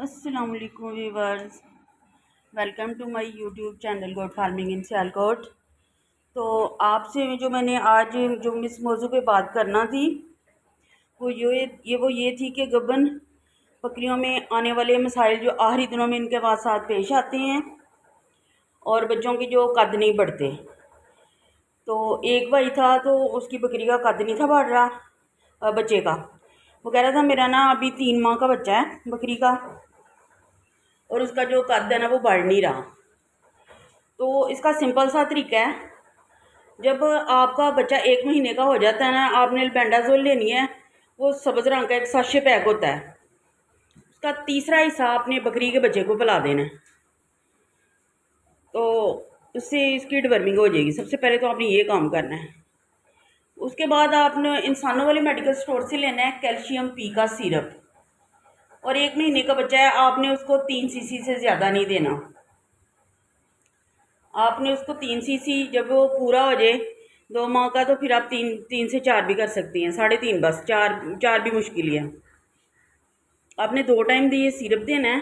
अस्सलाम वालेकुम viewers, welcome to my YouTube channel goat farming in Sialkot. तो आपसे जो मैंने आज जो इस मौजू पे बात करना थी वो ये थी कि गबन बकरियों में आने वाले मसाइल जो आखिरी दिनों में इनके साथ पेश आते हैं और बच्चों के जो कद नहीं बढ़ते। तो एक भाई था, तो उसकी बकरी का कद नहीं था बढ़ रहा बच्चे का। वो कह रहा था मेरा ना अभी 3 माह का बच्चा है बकरी का, और उसका जो कद है ना वो बढ़ नहीं रहा। तो इसका सिंपल सा तरीका है, जब आपका बच्चा 1 महीने का हो जाता है ना, आपने अल्बेंडाजोल लेनी है। वो सब्ज़ रंग का एक साशे पैक होता है, उसका तीसरा हिस्सा आपने बकरी के बच्चे को पिला देना है। तो उससे इसकी डिवर्मिंग हो जाएगी। सबसे पहले तो आपने ये काम करना है। उसके बाद आपने इंसानों वाले मेडिकल स्टोर से लेना है कैल्शियम पी का सिरप, और 1 महीने का बच्चा है, आपने उसको 3 सीसी से ज़्यादा नहीं देना। आपने उसको 3 सीसी, जब वो पूरा हो जाए 2 माह का, तो फिर आप 3 से 4 भी कर सकती हैं, 3.5 बस, चार भी मुश्किल है। आपने 2 टाइम ये सिरप देना है,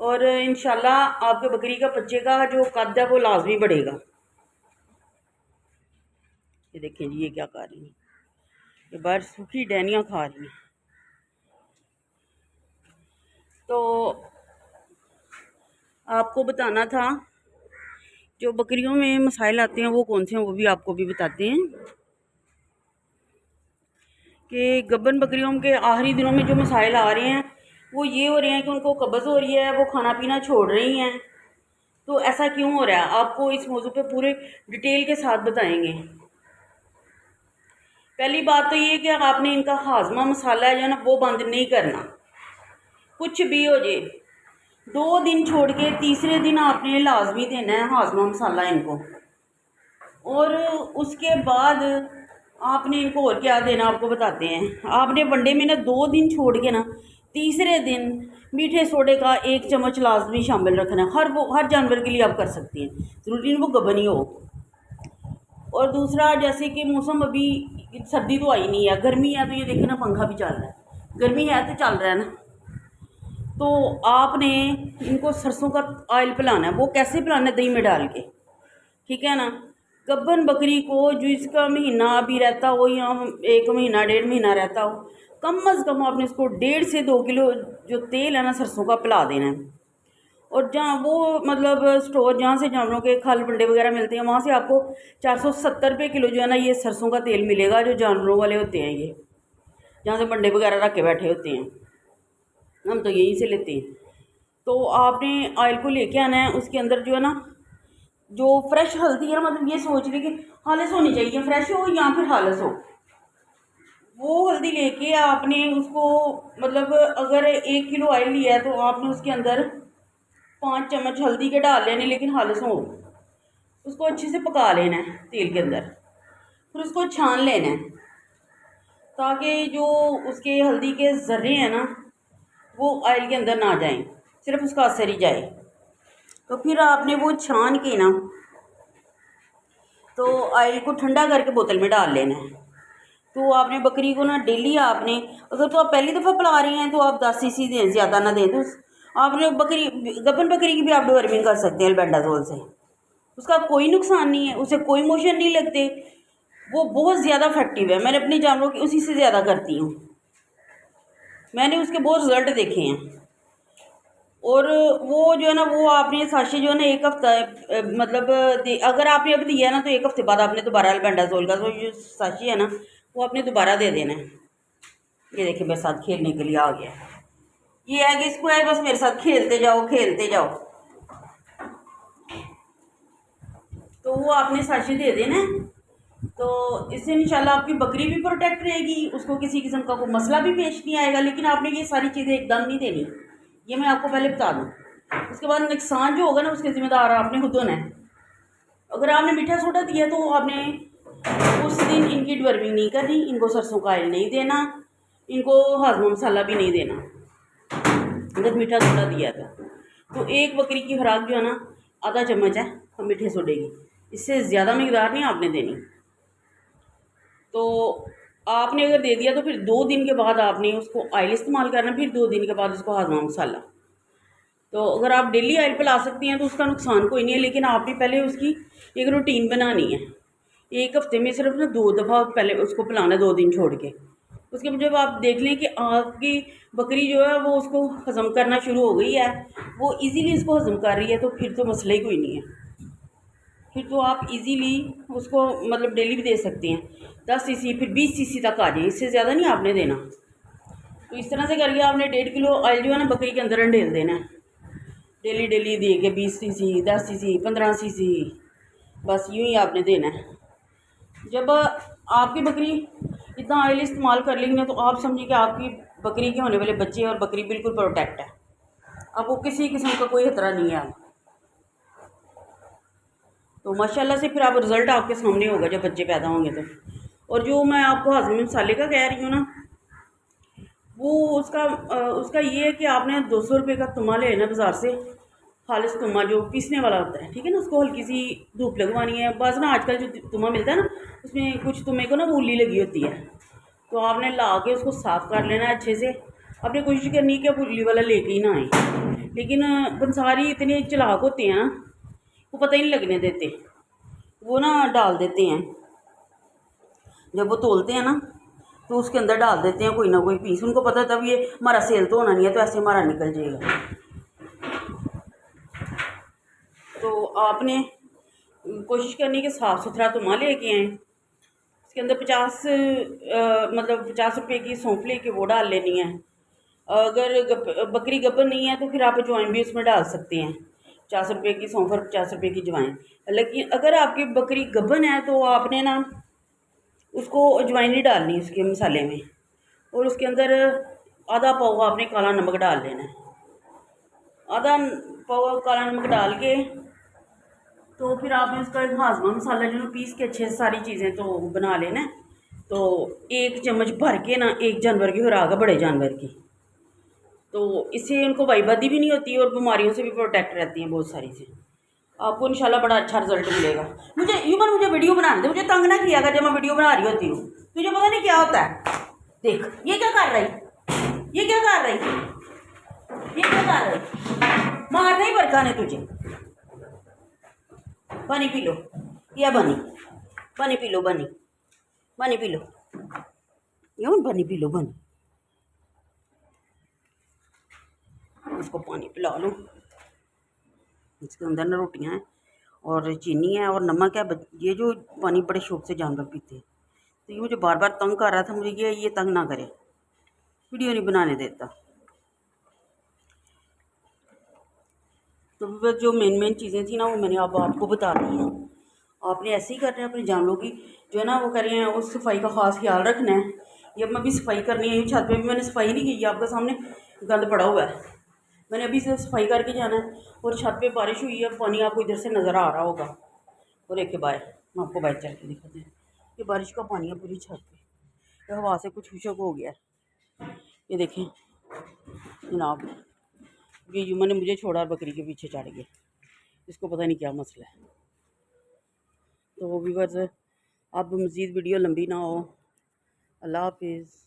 और इंशाल्लाह आपके बकरी का बच्चे का जो कद है वो लाजमी बढ़ेगा। ये देखें जी, ये क्या खा रही है, ये बाहर सूखी डहनियाँ खा रही हैं। तो आपको बताना था जो बकरियों में मसाइल आते हैं वो कौन से हैं, वो भी आपको भी बताते हैं कि गब्बन बकरियों के आखिरी दिनों में जो मसाइल आ रहे हैं वो ये हो रहे हैं कि उनको कब्ज़ हो रही है, वो खाना पीना छोड़ रही हैं। तो ऐसा क्यों हो रहा है, आपको इस मौजू पे पूरे डिटेल के साथ बताएंगे। पहली बात तो ये कि आपने इनका हाजमा मसाला है जो ना वो बंद नहीं करना। कुछ भी हो जाए, 2 दिन छोड़ के तीसरे दिन आपने लाजमी देना है हाजमा मसाला इनको। और उसके बाद आपने इनको और क्या देना आपको बताते हैं। आपने वनडे में ना 2 दिन छोड़ के ना तीसरे दिन मीठे सोडे का 1 चम्मच लाजमी शामिल रखना है। हर जानवर के लिए आप कर सकती हैं, ज़रूरी नहीं वो गबन ही हो। और दूसरा, जैसे कि मौसम अभी सर्दी तो आई नहीं है, गर्मी है, तो ये देखे ना पंखा भी चल रहा है, गर्मी है तो चल रहा है ना। तो आपने इनको सरसों का ऑयल पिलाना है। वो कैसे पिलाना है, दही में डाल के, ठीक है ना। गब्बन बकरी को जो इसका महीना अभी रहता हो या 1 महीना 1.5 महीना रहता हो, कम अज़ कम आपने इसको 1.5 से 2 किलो जो तेल है ना सरसों का पिला देना है। और जहाँ वो मतलब स्टोर जहाँ से जानवरों के खल बंडे वगैरह मिलते हैं, वहाँ से आपको 470 रुपये किलो जो है ना ये सरसों का तेल मिलेगा, जो जानवरों वाले होते हैं, ये जहाँ से बंडे वगैरह रख के बैठे होते हैं, हम तो यहीं से लेते हैं। तो आपने ऑयल को लेके आना है, उसके अंदर जो है ना जो फ्रेश हल्दी है ना, मतलब ये सोच रही कि हालस होनी चाहिए, फ्रेश हो या फिर हालस हो, वो हल्दी लेके आपने उसको, मतलब अगर 1 किलो ऑयल लिया है तो आपने उसके अंदर 5 चम्मच हल्दी के डाल लेने, लेकिन हालस हो। उसको अच्छे से पका लेना है तेल के अंदर, फिर उसको छान लेना है ताकि जो उसके हल्दी के ज़र्रे हैं ना वो ऑयल के अंदर ना जाएं, सिर्फ उसका असर ही जाए। तो फिर आपने वो छान के ना, तो ऑयल को ठंडा करके बोतल में डाल लेना है। तो आपने बकरी को ना डेली आपने, अगर तो आप पहली दफ़ा पिला रहे हैं तो आप 10 सीसी दें, ज़्यादा ना दें। तो आपने गबन बकरी की भी आप डिवर्मिंग कर सकते हैं अल्बेंडाजोल से। उसका कोई नुकसान नहीं है, उसे कोई मोशन नहीं लगते, वो बहुत ज़्यादा इफेक्टिव है। मैंने अपने जानवरों की उसी से ज़्यादा करती हूँ, मैंने उसके बहुत रिजल्ट देखे हैं। और वो जो है ना, वो आपने साशे जो है ना 1 हफ्ता मतलब अगर आपने अभी दिया है ना, तो 1 हफ्ते बाद आपने दोबारा अल्बेंडाजोल का जो साशे है ना वो आपने दोबारा दे देना है। ये देखिए मेरे साथ खेलने के लिए आ गया, ये है कि इसको है बस मेरे साथ खेलते जाओ खेलते जाओ। तो वो आपने साशे दे देना है। तो इससे इंशाल्लाह आपकी बकरी भी प्रोटेक्ट रहेगी, उसको किसी किस्म का कोई मसला भी पेश नहीं आएगा। लेकिन आपने ये सारी चीज़ें एकदम नहीं देनी, ये मैं आपको पहले बता दूँ। उसके बाद नुकसान जो होगा ना उसके ज़िम्मेदार आपने खुद होना है। अगर आपने मीठा सोडा दिया तो आपने उस दिन इनकी डिवर्मिंग नहीं करनी, इनको सरसों का ऑयल नहीं देना, इनको हाजमा मसाला भी नहीं देना अगर मीठा सोडा दिया तो एक बकरी की खुराक जो है ना आधा चम्मच है मीठे सोडे की, इससे ज़्यादा मकदार नहीं आपने देनी। तो आपने अगर दे दिया तो फिर 2 दिन के बाद आपने उसको ऑयल इस्तेमाल करना, फिर 2 दिन के बाद उसको हाजमा मसाला। तो अगर आप डेली ऑयल पिला सकती हैं तो उसका नुकसान कोई नहीं है, लेकिन आपने पहले उसकी एक रूटीन बनानी है। एक हफ्ते में सिर्फ ना 2 दफ़ा पहले उसको पिलाना है, 2 दिन छोड़ के। उसके बाद जब आप देख लें कि आपकी बकरी जो है वो उसको हज़म करना शुरू हो गई है, वो इजीली इसको हज़म कर रही है, तो फिर तो मसला ही कोई नहीं है। फिर तो आप इजीली उसको मतलब डेली भी दे सकते हैं। 10 सीसी फिर 20 सीसी तक आ जाए, इससे ज़्यादा नहीं आपने देना। तो इस तरह से करके आपने 1.5 किलो ऑयल जो है ना बकरी के अंदर अंडेल देना है, डेली डेली दे के 20 सीसी 10 सीसी 15 सीसी, बस यूँ ही आपने देना है। जब आपकी बकरी इतना ऑयल इस्तेमाल कर लेंगे ना, तो आप समझिए कि आपकी बकरी के होने वाले बच्चे और बकरी बिल्कुल प्रोटेक्ट है। आपको किसी किस्म का कोई खतरा नहीं है। तो माशाल्लाह से फिर आप रिज़ल्ट आपके सामने होगा जब बच्चे पैदा होंगे तो। और जो मैं आपको हाज़मे मसाले का कह रही हूँ ना, वो उसका ये है कि आपने 200 रुपये का तुमा ले लेना बाज़ार से, खालिस तुमा जो पीसने वाला होता है, ठीक है ना। उसको हल्की सी धूप लगवानी है। बस ना आजकल जो तुमा मिलता है ना, उसमें कुछ तुमे को ना वो उल्ली लगी होती है, तो आपने ला के उसको साफ़ कर लेना है अच्छे से। आपने कोशिश करनी है कि आप उल्ली वाला लेके ही ना आए, लेकिन पंसारी इतने चालाक होते हैं ना, वो पता ही नहीं लगने देते, वो ना डाल देते हैं। जब वो तोलते हैं ना तो उसके अंदर डाल देते हैं कोई ना कोई पीस। उनको पता तब ये हमारा सेल तो होना नहीं है, तो ऐसे हमारा निकल जाएगा। तो आपने कोशिश करनी है कि साफ़ सुथरा तुमा लेके आएँ। इसके अंदर 50 रुपये की सौंफ लेके वो डाल लेनी है। अगर बकरी गब्बन नहीं है तो फिर आप अजवाइन भी उसमें डाल सकते हैं, 50 रुपये की सौंफ और 50 रुपये की अजवाइन। लेकिन अगर आपकी बकरी गब्बन है तो आपने ना उसको अजवाइन नहीं डालनी उसके मसाले में, और उसके अंदर आधा पाव आपने काला नमक डाल लेना है। आधा पाव काला नमक डाल के तो फिर आपने उसका एक हाजमा मसाला जो पीस के अच्छे से सारी चीज़ें तो बना लेना है। तो 1 चम्मच भर के ना एक जानवर की खुराक है, बड़े जानवर की, तो इससे उनको वाईबादी भी नहीं होती और बीमारियों से भी प्रोटेक्ट रहती हैं बहुत सारी से। आपको इंशाल्लाह बड़ा अच्छा रिजल्ट मिलेगा। मुझे वीडियो बनाने दे, मुझे तंग ना किया कर जब मैं वीडियो बना रही होती हूँ। तुझे पता नहीं क्या होता है। देख ये क्या कर रही, ये क्या कर रही, ये क्या कर रही, मारना ही बरका ने तुझे। पानी पी लो, या पानी पी लो, पानी पी लो, यूँ पानी पी लो, इसको पानी पिला लो। इसके अंदर ना रोटियां हैं और चीनी है और नमक है। ये जो पानी बड़े शौक से जानवर पीते हैं, तो ये मुझे बार बार तंग कर रहा था। मुझे ये तंग ना करे, वीडियो नहीं बनाने देता। तो जो मेन चीज़ें थी ना वो मैंने अब आपको बता दी हैं। आपने ऐसे ही करना है अपने जानवरों की जो है ना वो करें, उस सफाई का ख़ास ख्याल रखना है। ये अब मैं भी सफाई करनी है, छत पे भी मैंने सफाई नहीं की, आपके सामने गंद पड़ा हुआ है। मैंने अभी से सफाई करके जाना है। और छत पे बारिश हुई है, पानी आपको इधर से नज़र आ रहा होगा। और एक बाहर मैं आपको बाहर चल के दिखाते हैं, ये बारिश का पानी है पूरी छत पे, तो हवा से कुछ खुशक हो गया है। ये देखें जनाब, ये युमा ने मुझे छोड़ा और बकरी के पीछे चढ़ गया, इसको पता नहीं क्या मसला है। तो वो भी बस अब मज़ीद वीडियो लंबी ना हो। अल्लाह हाफिज़।